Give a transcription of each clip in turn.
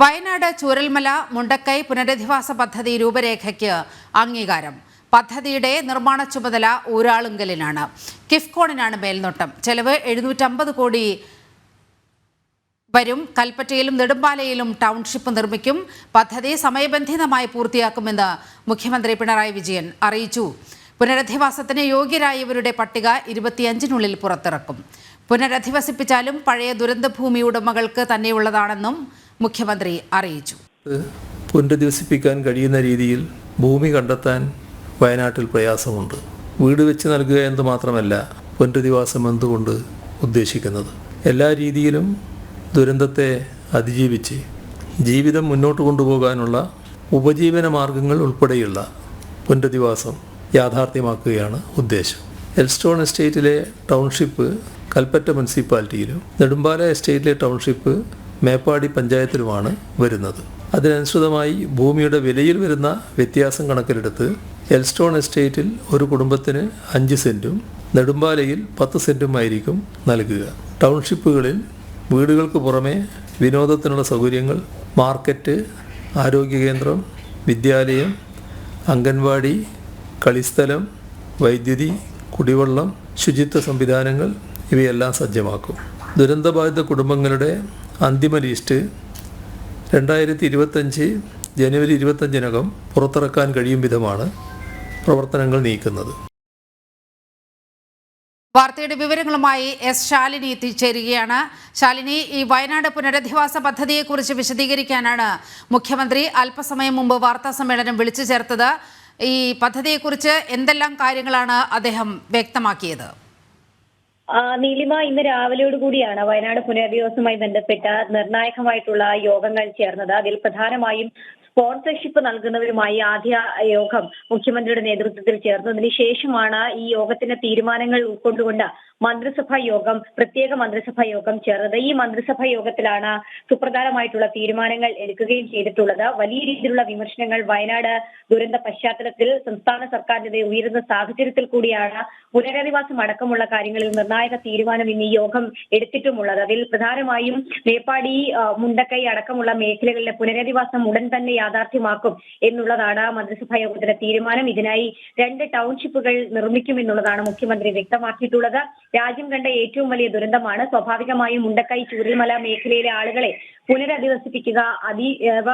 വയനാട് ചൂരൽമല മുണ്ടക്കൈ പുനരധിവാസ പദ്ധതി രൂപരേഖയ്ക്ക് അംഗീകാരം. പദ്ധതിയുടെ നിർമ്മാണ ചുമതല ഊരാളുങ്കലിനാണ്. കിഫ്കോണിനാണ് മേൽനോട്ടം. ചെലവ് 750 കോടി വരും. കൽപ്പറ്റയിലും നെടുമ്പാലയിലും ടൗൺഷിപ്പ് നിർമ്മിക്കും. പദ്ധതി സമയബന്ധിതമായി പൂർത്തിയാക്കുമെന്ന് മുഖ്യമന്ത്രി പിണറായി വിജയൻ അറിയിച്ചു. പുനരധിവാസത്തിന് യോഗ്യരായവരുടെ പട്ടിക 25-നുള്ളിൽ പുറത്തിറക്കും. പുനരധിവസിപ്പിച്ചാലും പഴയ ദുരന്തഭൂമി ഉടമകൾക്ക് തന്നെയുള്ളതാണെന്നും മുഖ്യമന്ത്രി അറിയിച്ചു. പുനരധിവസിപ്പിക്കാൻ കഴിയുന്ന രീതിയിൽ ഭൂമി കണ്ടെത്താൻ വയനാട്ടിൽ പ്രയാസമുണ്ട്. വീട് വെച്ച് നൽകുക എന്ന് മാത്രമല്ല പുനരധിവാസം എന്തുകൊണ്ട് ഉദ്ദേശിക്കുന്നത്. എല്ലാ രീതിയിലും ദുരന്തത്തെ അതിജീവിച്ച് ജീവിതം മുന്നോട്ട് കൊണ്ടുപോകാനുള്ള ഉപജീവന മാർഗങ്ങൾ ഉൾപ്പെടെയുള്ള പുനരധിവാസം യാഥാർത്ഥ്യമാക്കുകയാണ് ഉദ്ദേശം. എൽസ്റ്റോൺ എസ്റ്റേറ്റിലെ ടൗൺഷിപ്പ് കൽപ്പറ്റ മുനിസിപ്പാലിറ്റിയിലും നെടുമ്പാല എസ്റ്റേറ്റിലെ ടൗൺഷിപ്പ് മേപ്പാടി പഞ്ചായത്തിലുമാണ് വരുന്നത്. അതിനനുസൃതമായി ഭൂമിയുടെ വിലയിൽ വരുന്ന വ്യത്യാസം കണക്കിലെടുത്ത് എൽസ്റ്റോൺ എസ്റ്റേറ്റിൽ ഒരു കുടുംബത്തിന് 5 സെൻറ്റും നെടുമ്പാലയിൽ 10 സെൻറ്റുമായിരിക്കും നൽകുക. ടൗൺഷിപ്പുകളിൽ വീടുകൾക്ക് പുറമെ വിനോദത്തിനുള്ള സൗകര്യങ്ങൾ, മാർക്കറ്റ്, ആരോഗ്യകേന്ദ്രം, വിദ്യാലയം, അംഗൻവാടി, കളിസ്ഥലം, വൈദ്യുതി, കുടിവെള്ളം, ശുചിത്വ സംവിധാനങ്ങൾ ഇവയെല്ലാം സജ്ജമാക്കും. ദുരന്തബാധിത കുടുംബങ്ങളുടെ അന്തിമ ലിസ്റ്റ് 2025 ജനുവരി 25-നകം പുറത്തിറക്കാൻ കഴിയും വിധമാണ് പ്രവർത്തനങ്ങൾ നീക്കുന്നത്. വാർത്തയുടെ വിവരങ്ങളുമായി എസ് ശാലിനി എത്തിച്ചേരുകയാണ്. ശാലിനി, ഈ വയനാട് പുനരധിവാസ പദ്ധതിയെക്കുറിച്ച് വിശദീകരിക്കാനാണ് മുഖ്യമന്ത്രി അല്പസമയം മുമ്പ് വാർത്താ സമ്മേളനം വിളിച്ചു ചേർത്തത്. ഈ പദ്ധതിയെക്കുറിച്ച് എന്തെല്ലാം കാര്യങ്ങളാണ് അദ്ദേഹം വ്യക്തമാക്കിയത്? നീലിമ, ഇന്ന് രാവിലെയോട് കൂടിയാണ് വയനാട് പുനരധിവാസവുമായി ബന്ധപ്പെട്ട നിർണായകമായിട്ടുള്ള യോഗങ്ങൾ ചേർന്നത്. അതിൽ പ്രധാനമായും സ്പോൺസർഷിപ്പ് നൽകുന്നവരുമായി ആദ്യ യോഗം മുഖ്യമന്ത്രിയുടെ നേതൃത്വത്തിൽ ചേർന്നതിന് ശേഷമാണ് ഈ യോഗത്തിന്റെ തീരുമാനങ്ങൾ ഉൾക്കൊണ്ടുകൊണ്ട് പ്രത്യേക മന്ത്രിസഭാ യോഗം ചേർന്നത്. ഈ മന്ത്രിസഭാ യോഗത്തിലാണ് സുപ്രധാനമായിട്ടുള്ള തീരുമാനങ്ങൾ എടുക്കുകയും ചെയ്തിട്ടുള്ളത്. വലിയ രീതിയിലുള്ള വിമർശനങ്ങൾ വയനാട് ദുരന്ത പശ്ചാത്തലത്തിൽ സംസ്ഥാന സർക്കാരിനെതിരെ ഉയരുന്ന സാഹചര്യത്തിൽ കൂടിയാണ് പുനരധിവാസം അടക്കമുള്ള കാര്യങ്ങളിൽ നിർണായക തീരുമാനം ഇന്ന് ഈ യോഗം എടുത്തിട്ടുമുള്ളത്. അതിൽ പ്രധാനമായും മേപ്പാടി, മുണ്ടക്കൈ അടക്കമുള്ള മേഖലകളിലെ പുനരധിവാസം ഉടൻ തന്നെ യാഥാർത്ഥ്യമാക്കും എന്നുള്ളതാണ് മന്ത്രിസഭാ യോഗത്തിന്റെ തീരുമാനം. ഇതിനായി 2 ടൗൺഷിപ്പുകൾ നിർമ്മിക്കുമെന്നുള്ളതാണ് മുഖ്യമന്ത്രി വ്യക്തമാക്കിയിട്ടുള്ളത്. രാജ്യം കണ്ട ഏറ്റവും വലിയ ദുരന്തമാണ്. സ്വാഭാവികമായും മുണ്ടക്കൈ ചൂരൽമല മേഖലയിലെ ആളുകളെ പുനരധിവസിപ്പിക്കുക അതീവ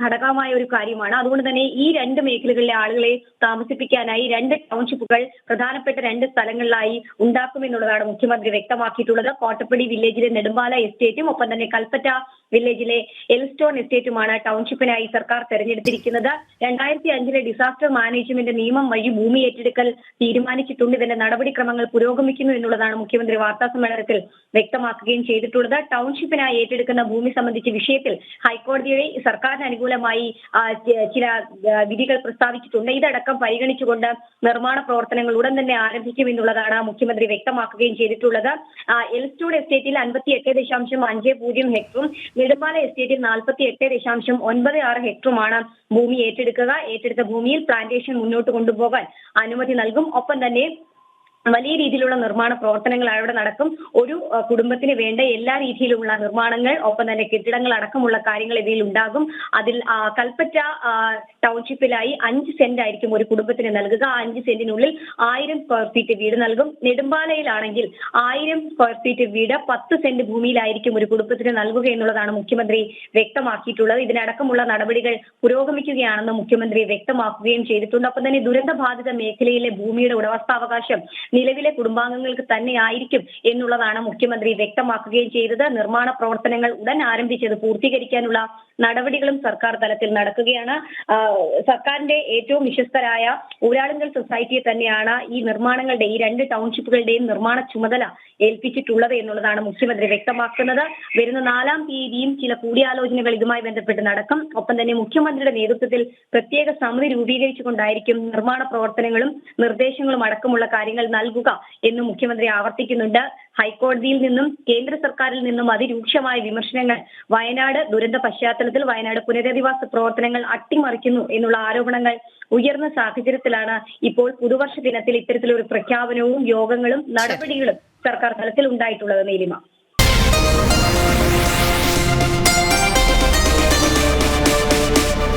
ഘടകമായ ഒരു കാര്യമാണ്. അതുകൊണ്ട് തന്നെ ഈ 2 മേഖലകളിലെ ആളുകളെ താമസിപ്പിക്കാനായി 2 ടൗൺഷിപ്പുകൾ പ്രധാനപ്പെട്ട 2 സ്ഥലങ്ങളിലായി ഉണ്ടാക്കുമെന്നുള്ളതാണ് മുഖ്യമന്ത്രി വ്യക്തമാക്കിയിട്ടുള്ളത്. കോട്ടപ്പടി വില്ലേജിലെ നെടുമ്പാല എസ്റ്റേറ്റും ഒപ്പം തന്നെ കൽപ്പറ്റ വില്ലേജിലെ എൽസ്റ്റോൺ എസ്റ്റേറ്റുമാണ് ടൗൺഷിപ്പിനായി സർക്കാർ തെരഞ്ഞെടുത്തിരിക്കുന്നത്. 2005-ലെ ഡിസാസ്റ്റർ മാനേജ്മെന്റ് നിയമം വഴി ഭൂമി ഏറ്റെടുക്കൽ തീരുമാനിച്ചിട്ടുണ്ട്. ഇതിന്റെ നടപടിക്രമങ്ങൾ പുരോഗമിക്കുന്നു എന്നുള്ളതാണ് മുഖ്യമന്ത്രി വാർത്താ സമ്മേളനത്തിൽ വ്യക്തമാക്കുകയും ചെയ്തിട്ടുള്ളത്. ടൗൺഷിപ്പിനായി ഏറ്റെടുക്കുന്ന ഭൂമി സംബന്ധിച്ച വിഷയത്തിൽ ഹൈക്കോടതിയുടെ സർക്കാരിന് അനുകൂലമായി ചില വിധികൾ പ്രസ്താവിച്ചിട്ടുണ്ട്. ഇതടക്കം പരിഗണിച്ചുകൊണ്ട് നിർമ്മാണ പ്രവർത്തനങ്ങൾ ഉടൻ തന്നെ ആരംഭിക്കുമെന്നുള്ളതാണ് മുഖ്യമന്ത്രി വ്യക്തമാക്കുകയും ചെയ്തിട്ടുള്ളത്. എൽസ്റ്റോൺ എസ്റ്റേറ്റിൽ 58.50 ഹെക്ടറും നെടുമ്പാല എസ്റ്റേറ്റിൽ 48.96 ഹെക്ടറുമാണ് ഭൂമി ഏറ്റെടുത്ത ഭൂമിയിൽ പ്ലാന്റേഷൻ മുന്നോട്ട് കൊണ്ടുപോകാൻ അനുമതി നൽകും. ഒപ്പം തന്നെ വലിയ രീതിയിലുള്ള നിർമ്മാണ പ്രവർത്തനങ്ങൾ അവിടെ നടക്കും. ഒരു കുടുംബത്തിന് വേണ്ട എല്ലാ രീതിയിലുമുള്ള നിർമ്മാണങ്ങൾ, ഒപ്പം തന്നെ കെട്ടിടങ്ങൾ അടക്കമുള്ള കാര്യങ്ങൾ ഇവയിൽ ഉണ്ടാകും. അതിൽ കൽപ്പറ്റ ടൗൺഷിപ്പിലായി 5 സെന്റ് ആയിരിക്കും ഒരു കുടുംബത്തിന് നൽകുക. 5 സെന്റിനുള്ളിൽ 1000 സ്ക്വയർ ഫീറ്റ് വീട് നൽകും. നെടുമ്പാലയിലാണെങ്കിൽ 1000 സ്ക്വയർ ഫീറ്റ് വീട് 10 സെന്റ് ഭൂമിയിലായിരിക്കും ഒരു കുടുംബത്തിന് നൽകുക എന്നുള്ളതാണ് മുഖ്യമന്ത്രി വ്യക്തമാക്കിയിട്ടുള്ളത്. ഇതിനടക്കമുള്ള നടപടികൾ പുരോഗമിക്കുകയാണെന്ന് മുഖ്യമന്ത്രി വ്യക്തമാക്കുകയും ചെയ്തിട്ടുണ്ട്. ഒപ്പം തന്നെ ദുരന്തബാധിത മേഖലയിലെ ഭൂമിയുടെ ഉടമസ്ഥാവകാശം നിലവിലെ കുടുംബാംഗങ്ങൾക്ക് തന്നെ ആയിരിക്കും എന്നുള്ളതാണ് മുഖ്യമന്ത്രി വ്യക്തമാക്കുകയും ചെയ്തത്. നിർമ്മാണ പ്രവർത്തനങ്ങൾ ഉടൻ ആരംഭിച്ചത് പൂർത്തീകരിക്കാനുള്ള നടപടികളും സർക്കാർ തലത്തിൽ നടക്കുകയാണ്. സർക്കാരിന്റെ ഏറ്റവും വിശ്വസ്തരായ ഊരാളുങ്കൽ സൊസൈറ്റിയെ തന്നെയാണ് ഈ നിർമ്മാണങ്ങളുടെ, ഈ 2 ടൗൺഷിപ്പുകളുടെയും നിർമ്മാണ ചുമതല ഏൽപ്പിച്ചിട്ടുള്ളത് എന്നുള്ളതാണ് മുഖ്യമന്ത്രി വ്യക്തമാക്കുന്നത്. വരുന്ന 4-ാം തീയതിയും ചില കൂടിയാലോചനകൾ ഇതുമായി ബന്ധപ്പെട്ട് നടക്കും. ഒപ്പം തന്നെ മുഖ്യമന്ത്രിയുടെ നേതൃത്വത്തിൽ പ്രത്യേക സമിതി രൂപീകരിച്ചുകൊണ്ടായിരിക്കും നിർമ്മാണ പ്രവർത്തനങ്ങളും നിർദ്ദേശങ്ങളും അടക്കമുള്ള കാര്യങ്ങൾ നൽകുക എന്ന് മുഖ്യമന്ത്രി ആവർത്തിക്കുന്നുണ്ട്. ഹൈക്കോടതിയിൽ നിന്നും കേന്ദ്ര സർക്കാരിൽ നിന്നും അതിരൂക്ഷമായ വിമർശനങ്ങൾ വയനാട് ദുരന്ത പശ്ചാത്തലത്തിൽ വയനാട് പുനരധിവാസ പ്രവർത്തനങ്ങൾ അട്ടിമറിക്കുന്നു എന്നുള്ള ആരോപണങ്ങൾ ഉയർന്ന സാഹചര്യത്തിലാണ് ഇപ്പോൾ പുതുവർഷ ദിനത്തിൽ ഇത്തരത്തിലൊരു പ്രഖ്യാപനവും യോഗങ്ങളും നടപടികളും സർക്കാർ തലത്തിൽ ഉണ്ടായിട്ടുള്ളത്. നീലിമ.